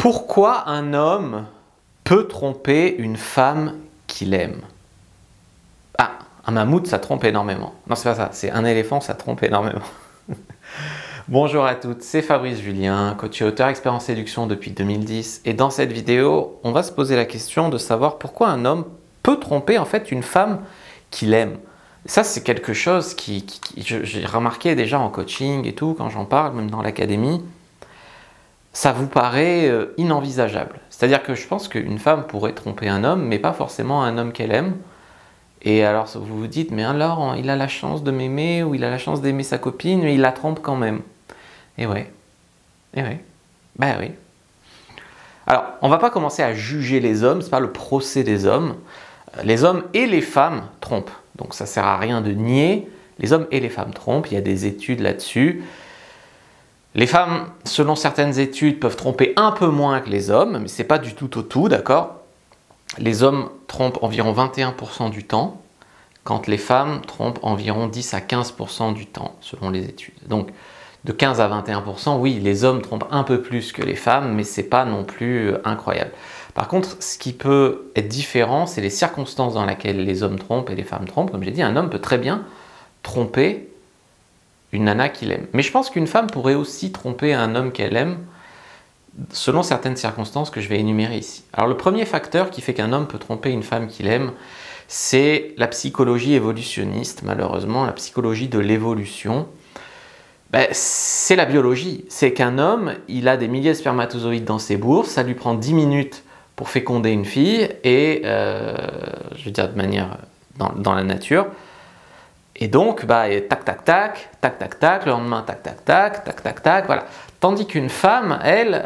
Pourquoi un homme peut tromper une femme qu'il aime? Ah, un mammouth, ça trompe énormément. Non, c'est pas ça, c'est un éléphant, ça trompe énormément. Bonjour à toutes, c'est Fabrice Julien, coach et auteur expert en séduction depuis 2010. Et dans cette vidéo, on va se poser la question de savoir pourquoi un homme peut tromper en fait une femme qu'il aime. Ça, c'est quelque chose j'ai remarqué déjà en coaching et tout, quand j'en parle, même dans l'académie. Ça vous paraît inenvisageable. C'est-à-dire que je pense qu'une femme pourrait tromper un homme, mais pas forcément un homme qu'elle aime. Et alors vous vous dites, mais alors il a la chance de m'aimer ou il a la chance d'aimer sa copine, mais il la trompe quand même. Et ouais, ben oui. Alors, on va pas commencer à juger les hommes, c'est pas le procès des hommes. Les hommes et les femmes trompent. Donc ça sert à rien de nier, les hommes et les femmes trompent, il y a des études là-dessus. Les femmes, selon certaines études, peuvent tromper un peu moins que les hommes, mais c'est pas du tout au tout, d'accord? Les hommes trompent environ 21% du temps, quand les femmes trompent environ 10 à 15% du temps, selon les études. Donc, de 15 à 21%, oui, les hommes trompent un peu plus que les femmes, mais c'est pas non plus incroyable. Par contre, ce qui peut être différent, c'est les circonstances dans lesquelles les hommes trompent et les femmes trompent. Comme j'ai dit, un homme peut très bien tromper une nana qu'il aime. Mais je pense qu'une femme pourrait aussi tromper un homme qu'elle aime, selon certaines circonstances que je vais énumérer ici. Alors le premier facteur qui fait qu'un homme peut tromper une femme qu'il aime, c'est la psychologie évolutionniste, malheureusement, la psychologie de l'évolution. C'est la biologie. C'est qu'un homme, il a des milliers de spermatozoïdes dans ses bourses, ça lui prend 10 minutes pour féconder une fille, et je veux dire de manière dans la nature. Et donc, tac, tac, tac, tac, tac, tac, le lendemain, tac, tac, tac, tac, tac, tac, voilà. Tandis qu'une femme, elle,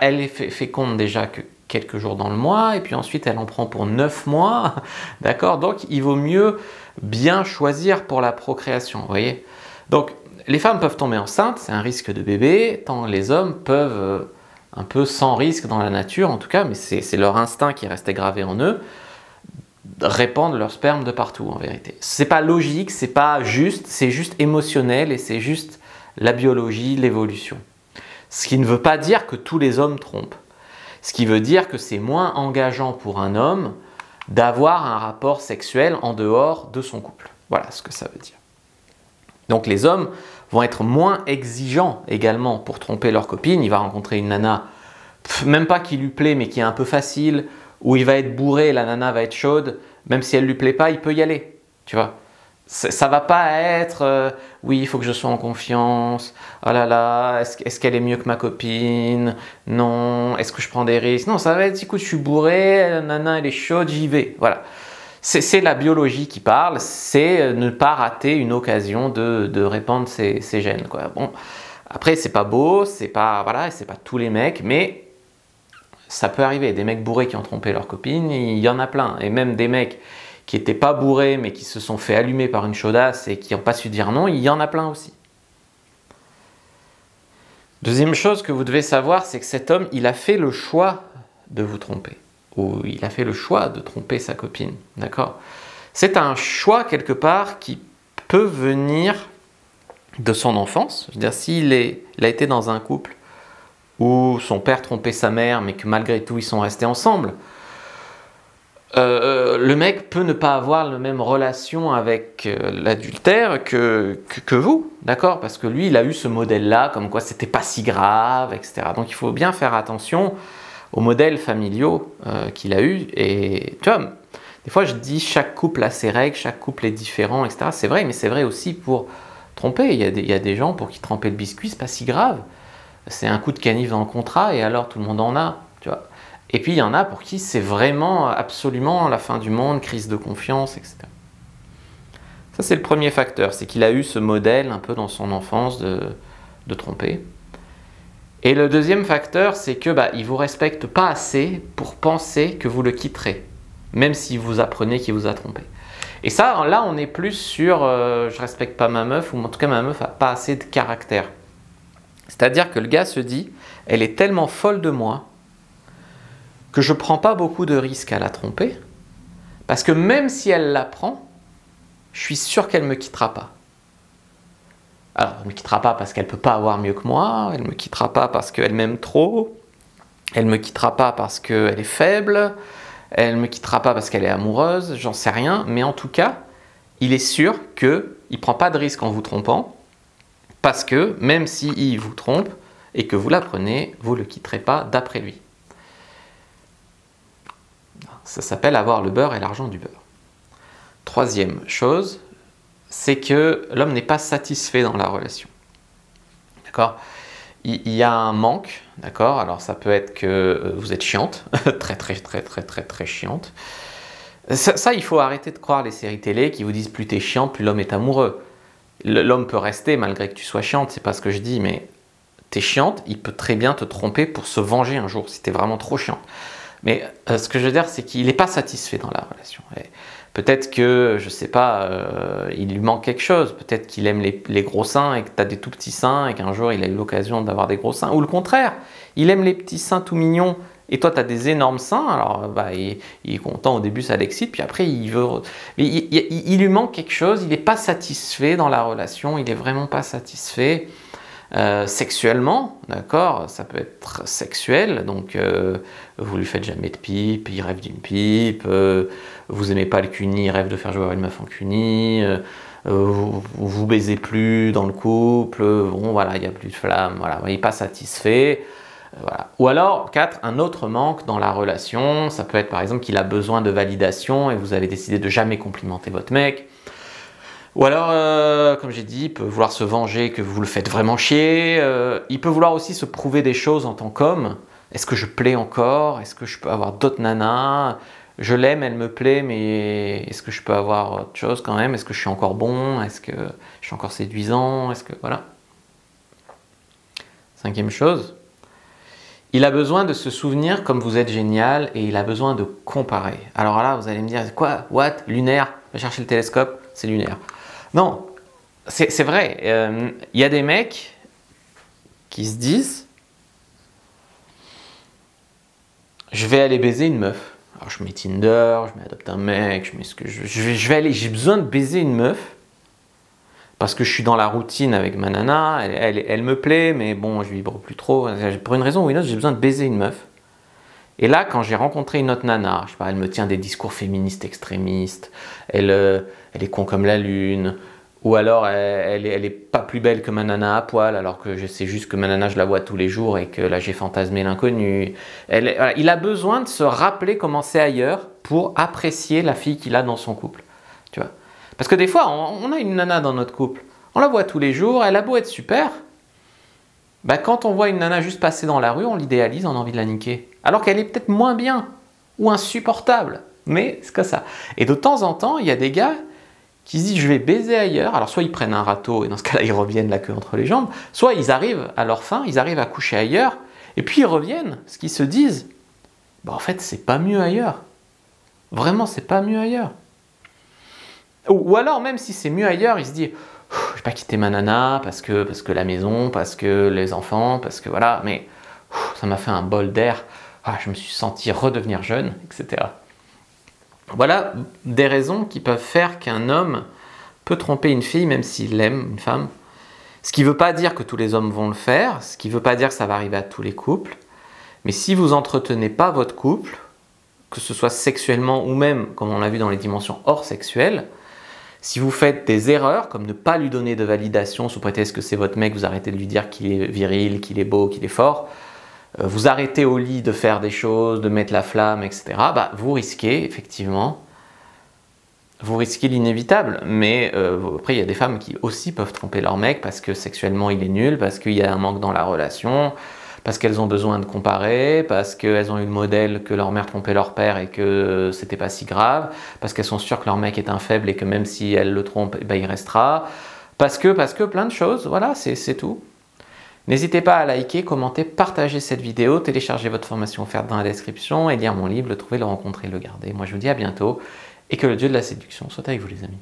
elle est féconde déjà que quelques jours dans le mois, et puis ensuite elle en prend pour 9 mois, d'accord? Donc il vaut mieux bien choisir pour la procréation, vous voyez? Donc les femmes peuvent tomber enceintes, c'est un risque de bébé, tant les hommes peuvent, un peu sans risque dans la nature en tout cas, mais c'est leur instinct qui est resté gravé en eux, répandre leur sperme de partout en vérité. C'est pas logique, c'est pas juste, c'est juste émotionnel et c'est juste la biologie, l'évolution. Ce qui ne veut pas dire que tous les hommes trompent. Ce qui veut dire que c'est moins engageant pour un homme d'avoir un rapport sexuel en dehors de son couple. Voilà ce que ça veut dire. Donc les hommes vont être moins exigeants également pour tromper leur copine. Il va rencontrer une nana, même pas qui lui plaît, mais qui est un peu facile, où il va être bourré, la nana va être chaude, même si elle ne lui plaît pas, il peut y aller, tu vois. Ça va pas être oui, il faut que je sois en confiance, oh là là, est-ce qu'elle est mieux que ma copine, non, est-ce que je prends des risques, non, ça va être, écoute, je suis bourré, la nana elle est chaude, j'y vais, voilà. C'est la biologie qui parle, c'est ne pas rater une occasion de répandre ses gènes, quoi. Bon, après c'est pas beau, c'est pas, voilà, c'est pas tous les mecs, mais ça peut arriver, des mecs bourrés qui ont trompé leur copine, il y en a plein, et même des mecs qui n'étaient pas bourrés mais qui se sont fait allumer par une chaudasse et qui n'ont pas su dire non, il y en a plein aussi. Deuxième chose que vous devez savoir, c'est que cet homme, il a fait le choix de vous tromper, ou il a fait le choix de tromper sa copine, d'accord? C'est un choix quelque part qui peut venir de son enfance. Je veux dire, s'il a été dans un couple où son père trompait sa mère mais que malgré tout ils sont restés ensemble, le mec peut ne pas avoir la même relation avec l'adultère que vous, d'accord? Parce que lui, il a eu ce modèle-là, comme quoi c'était pas si grave, etc. Donc il faut bien faire attention aux modèles familiaux qu'il a eu. Et tu vois, des fois je dis chaque couple a ses règles, chaque couple est différent, etc. C'est vrai, mais c'est vrai aussi pour tromper. Il y a des gens pour qui tremper le biscuit, c'est pas si grave. C'est un coup de canif dans le contrat et alors tout le monde en a, tu vois. Et puis il y en a pour qui c'est vraiment absolument la fin du monde, crise de confiance, etc. Ça c'est le premier facteur, c'est qu'il a eu ce modèle un peu dans son enfance de tromper. Et le deuxième facteur, c'est que il vous respecte pas assez pour penser que vous le quitterez, même si vous apprenez qu'il vous a trompé. Et ça, là on est plus sur je respecte pas ma meuf, ou en tout cas ma meuf a pas assez de caractère. C'est-à-dire que le gars se dit, elle est tellement folle de moi que je ne prends pas beaucoup de risques à la tromper, parce que même si elle la prend, je suis sûr qu'elle ne me quittera pas. Alors, elle ne me quittera pas parce qu'elle ne peut pas avoir mieux que moi, elle ne me quittera pas parce qu'elle m'aime trop, Elle me quittera pas parce qu'elle est faible, elle me quittera pas parce qu'elle est amoureuse, j'en sais rien, mais en tout cas, il est sûr qu'il ne prend pas de risque en vous trompant, parce que même s'il vous trompe et que vous l'apprenez, vous ne le quitterez pas d'après lui. Ça s'appelle avoir le beurre et l'argent du beurre. Troisième chose, c'est que l'homme n'est pas satisfait dans la relation. D'accord ? Il y a un manque, d'accord ? Alors ça peut être que vous êtes chiante, très chiante. Ça, il faut arrêter de croire les séries télé qui vous disent plus t'es chiante, plus l'homme est amoureux. L'homme peut rester malgré que tu sois chiante, c'est pas ce que je dis, mais t'es chiante, il peut très bien te tromper pour se venger un jour si t'es vraiment trop chiante. Mais ce que je veux dire, c'est qu'il n'est pas satisfait dans la relation. Peut-être que, je sais pas, il lui manque quelque chose. Peut-être qu'il aime les gros seins et que tu as des tout petits seins et qu'un jour il a eu l'occasion d'avoir des gros seins. Ou le contraire, il aime les petits seins tout mignons et toi tu as des énormes seins. Alors il est content, au début ça l'excite, puis après il veut... Mais il lui manque quelque chose, il n'est pas satisfait dans la relation, il n'est vraiment pas satisfait. Sexuellement, d'accord, ça peut être sexuel, donc vous lui faites jamais de pipe, il rêve d'une pipe, vous aimez pas le cuni, il rêve de faire jouer une meuf en cuni, vous baisez plus dans le couple, bon voilà, il n'y a plus de flamme, voilà, il n'est pas satisfait. Voilà. Ou alors, 4, un autre manque dans la relation, ça peut être par exemple qu'il a besoin de validation et vous avez décidé de jamais complimenter votre mec. Ou alors, comme j'ai dit, il peut vouloir se venger que vous le faites vraiment chier. Il peut vouloir aussi se prouver des choses en tant qu'homme. Est-ce que je plais encore? Est-ce que je peux avoir d'autres nanas? Je l'aime, elle me plaît, mais est-ce que je peux avoir autre chose quand même? Est-ce que je suis encore bon? Est-ce que je suis encore séduisant? Est-ce que... Voilà. 5e chose, il a besoin de se souvenir comme vous êtes génial et il a besoin de comparer. Alors là, vous allez me dire, quoi? What? Lunaire? Va chercher le télescope, c'est lunaire. Non, c'est vrai. Il y a des mecs qui se disent je vais aller baiser une meuf. Alors je mets Tinder, je mets adopte un mec, je mets ce que je vais aller. J'ai besoin de baiser une meuf parce que je suis dans la routine avec ma nana. Elle me plaît, mais bon, je vibre plus trop. Pour une raison ou une autre, j'ai besoin de baiser une meuf. Et là, quand j'ai rencontré une autre nana, je sais pas, elle me tient des discours féministes extrémistes, elle est con comme la lune, ou alors elle est pas plus belle que ma nana à poil, alors que je sais juste que ma nana, je la vois tous les jours et que là, j'ai fantasmé l'inconnu. Voilà, il a besoin de se rappeler comment c'est ailleurs pour apprécier la fille qu'il a dans son couple. Tu vois ? Parce que des fois, on a une nana dans notre couple, on la voit tous les jours, elle a beau être super, bah, quand on voit une nana juste passer dans la rue, on l'idéalise, on a envie de la niquer. Alors qu'elle est peut-être moins bien ou insupportable, mais c'est comme ça. Et de temps en temps, il y a des gars qui se disent je vais baiser ailleurs. Alors soit ils prennent un râteau et dans ce cas-là ils reviennent la queue entre les jambes, soit ils arrivent à leur fin, ils arrivent à coucher ailleurs, et puis ils reviennent, ce qu'ils se disent, bah, en fait c'est pas mieux ailleurs. Vraiment c'est pas mieux ailleurs. Ou alors même si c'est mieux ailleurs, ils se disent je vais pas quitter ma nana parce que la maison, parce que les enfants, parce que voilà, mais ça m'a fait un bol d'air, je me suis senti redevenir jeune, etc. Voilà des raisons qui peuvent faire qu'un homme peut tromper une fille même s'il aime une femme. Ce qui ne veut pas dire que tous les hommes vont le faire, ce qui ne veut pas dire que ça va arriver à tous les couples, mais si vous n'entretenez pas votre couple, que ce soit sexuellement ou même, comme on l'a vu dans les dimensions hors sexuelles, si vous faites des erreurs, comme ne pas lui donner de validation sous prétexte que c'est votre mec, vous arrêtez de lui dire qu'il est viril, qu'il est beau, qu'il est fort, vous arrêtez au lit de faire des choses, de mettre la flamme, etc., bah, vous risquez effectivement, vous risquez l'inévitable. Mais après, il y a des femmes qui aussi peuvent tromper leur mec parce que sexuellement il est nul, parce qu'il y a un manque dans la relation, parce qu'elles ont besoin de comparer, parce qu'elles ont eu le modèle que leur mère trompait leur père et que c'était pas si grave, parce qu'elles sont sûres que leur mec est un faible et que même si elle le trompe, eh ben, il restera, parce que plein de choses, voilà, c'est tout. N'hésitez pas à liker, commenter, partager cette vidéo, télécharger votre formation offerte dans la description et lire mon livre, le trouver, le rencontrer, le garder. Moi je vous dis à bientôt et que le Dieu de la séduction soit avec vous les amis.